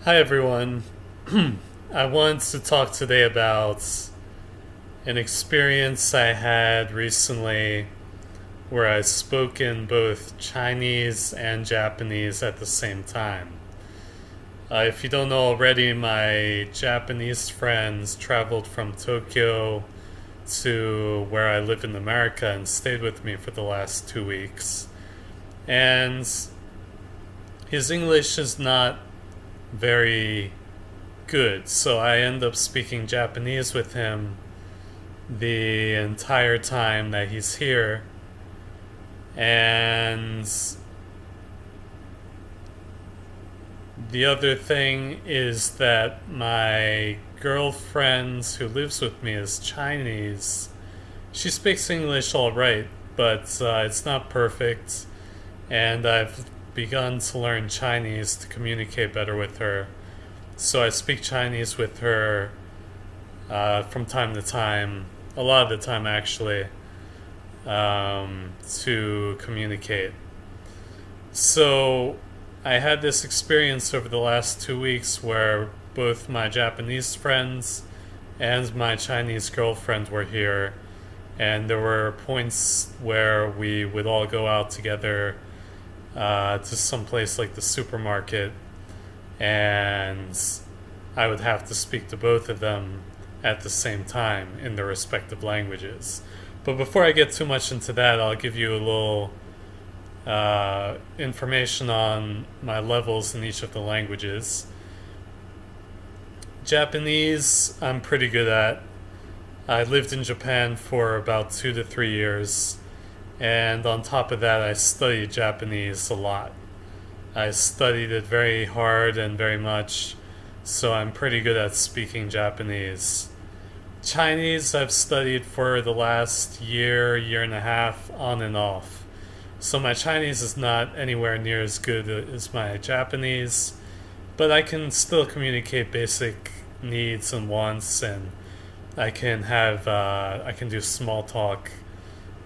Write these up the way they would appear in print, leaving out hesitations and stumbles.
Hi everyone. I want to talk today about an experience I had recently where I spoke in both Chinese and Japanese at the same time. If you don't know already, my Japanese friends traveled from Tokyo to where I live in America and stayed with me for the last 2 weeks. And his English is not very good. So I end up speaking Japanese with him the entire time that he's here. And the other thing is that my girlfriend who lives with me is Chinese. She speaks English all right, but it's not perfect. And I've begun to learn Chinese to communicate better with her. So I speak Chinese with her from time to time, a lot of the time actually, to communicate. So I had this experience over the last 2 weeks where both my Japanese friends and my Chinese girlfriend were here, and there were points where we would all go out together to some place like the supermarket, and I would have to speak to both of them at the same time in their respective languages. But before I get too much into that, I'll give you a little information on my levels in each of the languages. Japanese, I'm pretty good at. I lived in Japan for about 2 to 3 years, and on top of that, I studied Japanese a lot. I studied it very hard and very much, so I'm pretty good at speaking Japanese. Chinese, I've studied for the last year and a half, on and off. So my Chinese is not anywhere near as good as my Japanese, but I can still communicate basic needs and wants, and I can do small talk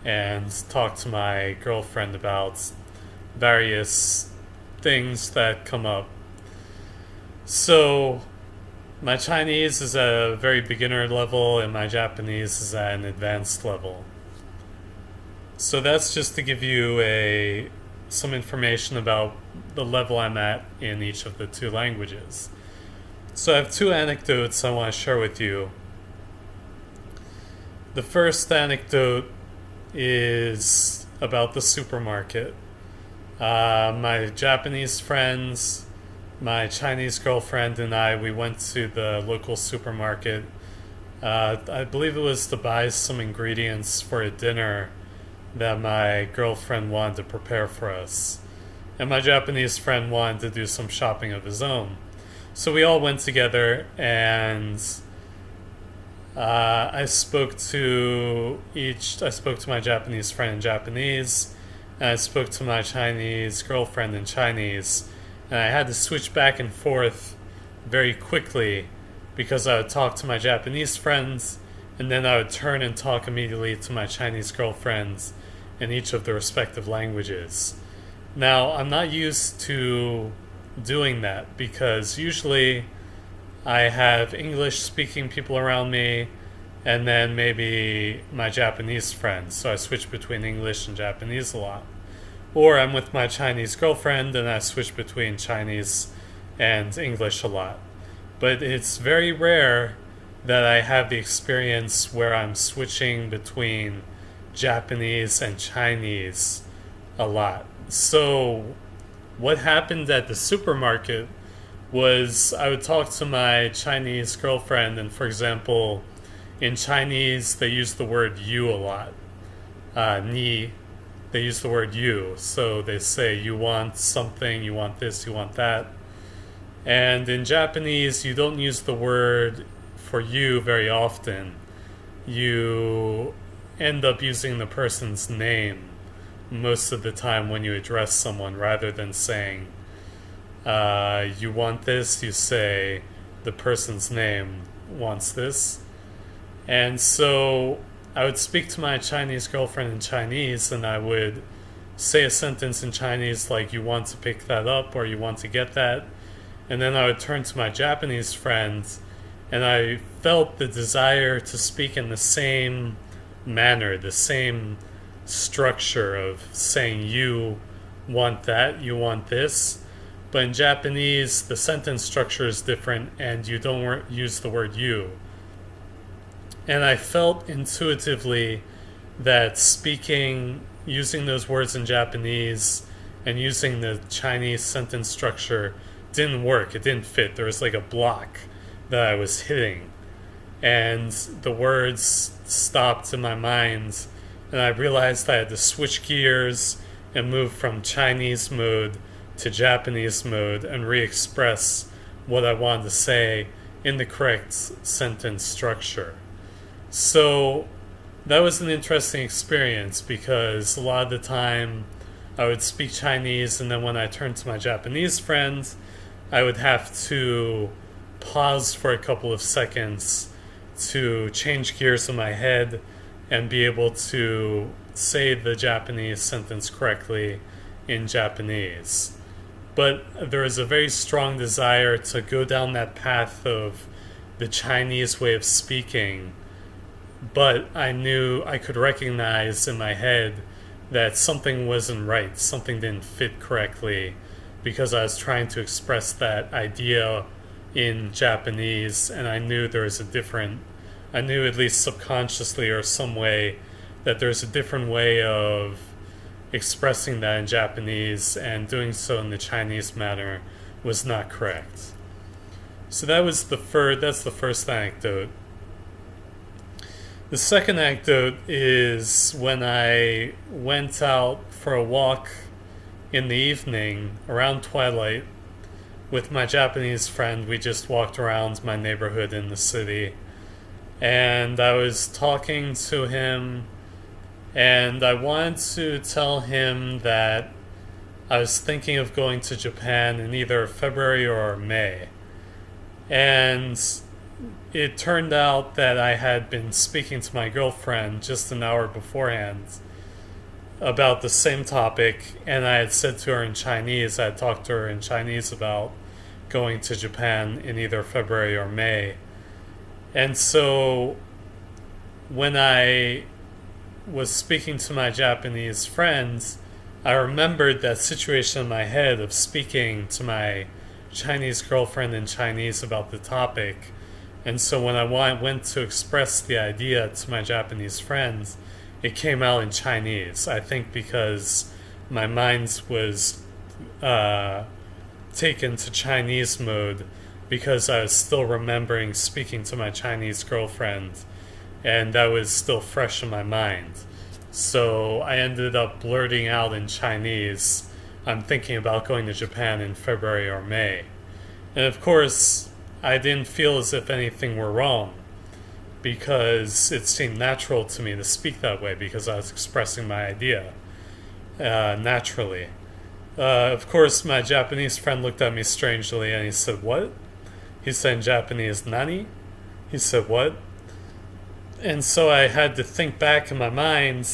and talk to my girlfriend about various things that come up. So my Chinese is at a very beginner level and my Japanese is at an advanced level. So that's just to give you some information about the level I'm at in each of the two languages. So I have two anecdotes I want to share with you. The first anecdote is about the supermarket. My Japanese friends, my Chinese girlfriend, and we went to the local supermarket. I believe it was to buy some ingredients for a dinner that my girlfriend wanted to prepare for us. And my Japanese friend wanted to do some shopping of his own. So we all went together, and I spoke to my Japanese friend in Japanese, and I spoke to my Chinese girlfriend in Chinese, and I had to switch back and forth very quickly because I would talk to my Japanese friends, and then I would turn and talk immediately to my Chinese girlfriends in each of the respective languages. Now, I'm not used to doing that because usually I have English-speaking people around me and then maybe my Japanese friends. So I switch between English and Japanese a lot. Or I'm with my Chinese girlfriend and I switch between Chinese and English a lot. But it's very rare that I have the experience where I'm switching between Japanese and Chinese a lot. So what happened at the supermarket was I would talk to my Chinese girlfriend, and for example, in Chinese they use the word you a lot. Ni, they use the word you. So they say you want something, you want this, you want that. And in Japanese, you don't use the word for you very often. You end up using the person's name most of the time when you address someone, rather than saying you want this, you say the person's name wants this. And so I would speak to my Chinese girlfriend in Chinese, and I would say a sentence in Chinese like you want to pick that up or you want to get that, And then I would turn to my Japanese friend, and I felt the desire to speak in the same manner, the same structure of saying you want that, you want this. But in Japanese, the sentence structure is different and you don't use the word you. And I felt intuitively that speaking, using those words in Japanese and using the Chinese sentence structure didn't work. It didn't fit. There was like a block that I was hitting. And the words stopped in my mind. And I realized I had to switch gears and move from Chinese mode to Japanese mode and re-express what I wanted to say in the correct sentence structure. So that was an interesting experience because a lot of the time I would speak Chinese, and then when I turned to my Japanese friends, I would have to pause for a couple of seconds to change gears in my head and be able to say the Japanese sentence correctly in Japanese. But there is a very strong desire to go down that path of the Chinese way of speaking. But I knew I could recognize in my head that something wasn't right, something didn't fit correctly, because I was trying to express that idea in Japanese, and I knew there was I knew at least subconsciously or some way that there's a different way of expressing that in Japanese, and doing so in the Chinese manner was not correct. So that's the first anecdote. The second anecdote is when I went out for a walk in the evening around twilight with my Japanese friend. We just walked around my neighborhood in the city, and I was talking to him, and I wanted to tell him that I was thinking of going to Japan in either February or May. And it turned out that I had been speaking to my girlfriend just an hour beforehand about the same topic, and I had said to her in Chinese, I had talked to her in Chinese about going to Japan in either February or May. And so when I was speaking to my Japanese friends, I remembered that situation in my head of speaking to my Chinese girlfriend in Chinese about the topic. And so when I went to express the idea to my Japanese friends, it came out in Chinese. I think because my mind was taken to Chinese mode because I was still remembering speaking to my Chinese girlfriend, and that was still fresh in my mind. So I ended up blurting out in Chinese, I'm thinking about going to Japan in February or May. And of course, I didn't feel as if anything were wrong, because it seemed natural to me to speak that way because I was expressing my idea naturally. Of course, my Japanese friend looked at me strangely and he said, "What?" He said in Japanese, "Nani?" He said, "What?" And so I had to think back in my mind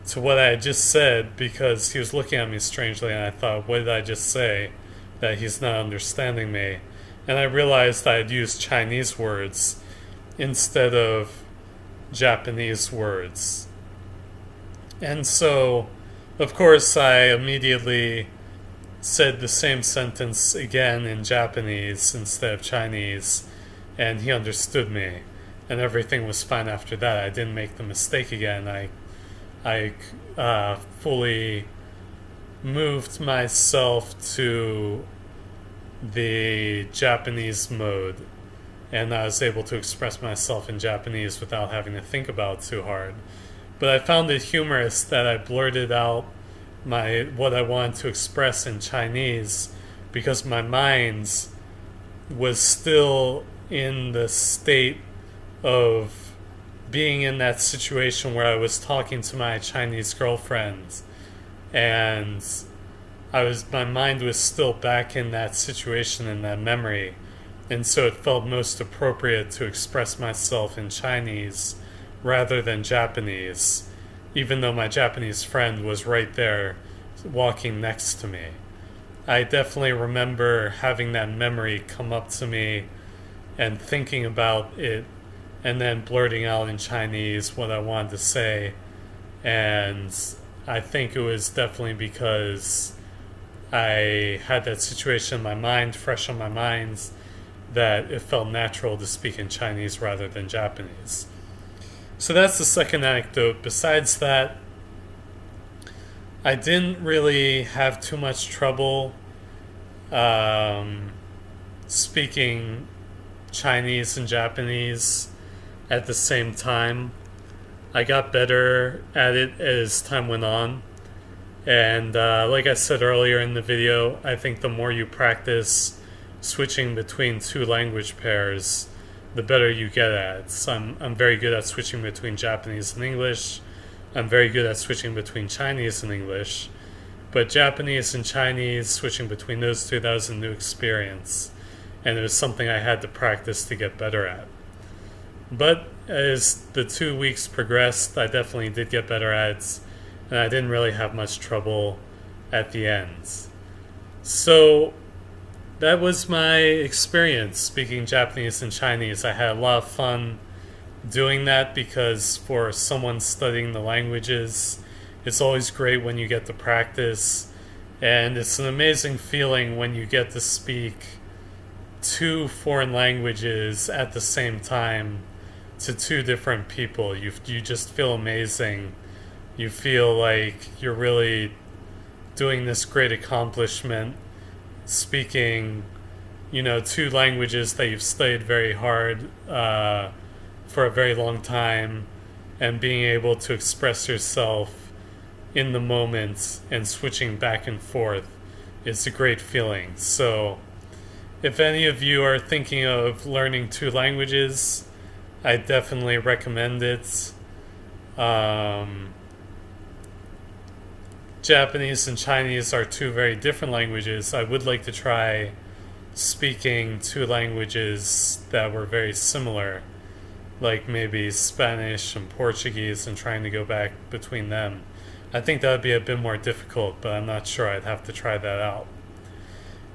to what I had just said, because he was looking at me strangely, and I thought, what did I just say that he's not understanding me? And I realized I had used Chinese words instead of Japanese words. And so, of course, I immediately said the same sentence again in Japanese instead of Chinese, and he understood me, and everything was fine after that. I didn't make the mistake again. I fully moved myself to the Japanese mode, and I was able to express myself in Japanese without having to think about it too hard. But I found it humorous that I blurted out what I wanted to express in Chinese, because my mind was still in the state of being in that situation where I was talking to my Chinese girlfriend, and my mind was still back in that situation, in that memory, and so it felt most appropriate to express myself in Chinese rather than Japanese, even though my Japanese friend was right there walking next to me. I definitely remember having that memory come up to me and thinking about it and then blurting out in Chinese what I wanted to say. And I think it was definitely because I had that situation in my mind, fresh on my mind, that it felt natural to speak in Chinese rather than Japanese. So that's the second anecdote. Besides that, I didn't really have too much trouble speaking Chinese and Japanese at the same time. I got better at it as time went on. And like I said earlier in the video, I think the more you practice switching between two language pairs, the better you get at it. So I'm very good at switching between Japanese and English. I'm very good at switching between Chinese and English. But Japanese and Chinese, switching between those two, that was a new experience. And it was something I had to practice to get better at. But as the 2 weeks progressed, I definitely did get better at it. And I didn't really have much trouble at the end. So that was my experience speaking Japanese and Chinese. I had a lot of fun doing that because for someone studying the languages, it's always great when you get to practice. And it's an amazing feeling when you get to speak two foreign languages at the same time to two different people. You just feel amazing. You feel like you're really doing this great accomplishment, speaking, two languages that you've studied very hard for a very long time, and being able to express yourself in the moment and switching back and forth is a great feeling. So if any of you are thinking of learning two languages, I definitely recommend it. Japanese and Chinese are two very different languages. I would like to try speaking two languages that were very similar, like maybe Spanish and Portuguese, and trying to go back between them. I think that would be a bit more difficult, but I'm not sure. I'd have to try that out.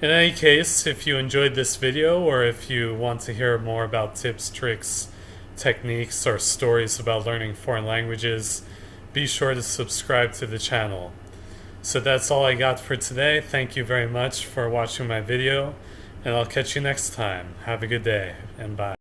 In any case, if you enjoyed this video, or if you want to hear more about tips, tricks, techniques, or stories about learning foreign languages, be sure to subscribe to the channel. So that's all I got for today. Thank you very much for watching my video, and I'll catch you next time. Have a good day, and bye.